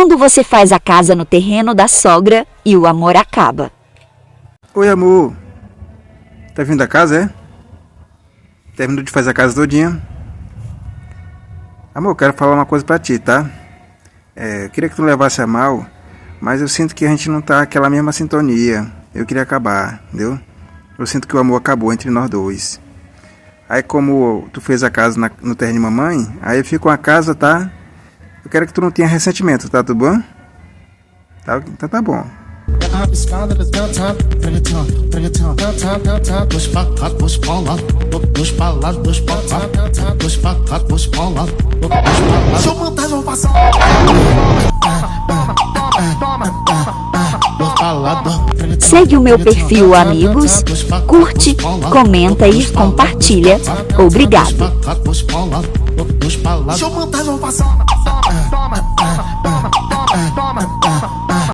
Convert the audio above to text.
quando você faz a casa no terreno da sogra e o amor acaba. Oi, amor. Tá vindo da casa, é? Terminou de fazer a casa todinha? Amor, eu quero falar uma coisa pra ti, tá? Eu queria que tu não levasse a mal, mas eu sinto que a gente não tá aquela mesma sintonia. Eu queria acabar, entendeu? Eu sinto que o amor acabou entre nós dois. Aí como tu fez a casa no terreno de mamãe, aí eu fico com a casa, tá? Eu quero que tu não tenha ressentimento, tá? Tudo bom? Tá, então tá bom. Segue o meu perfil, amigos, curte, comenta e compartilha. Obrigado. Deixa eu montar, vamos passar.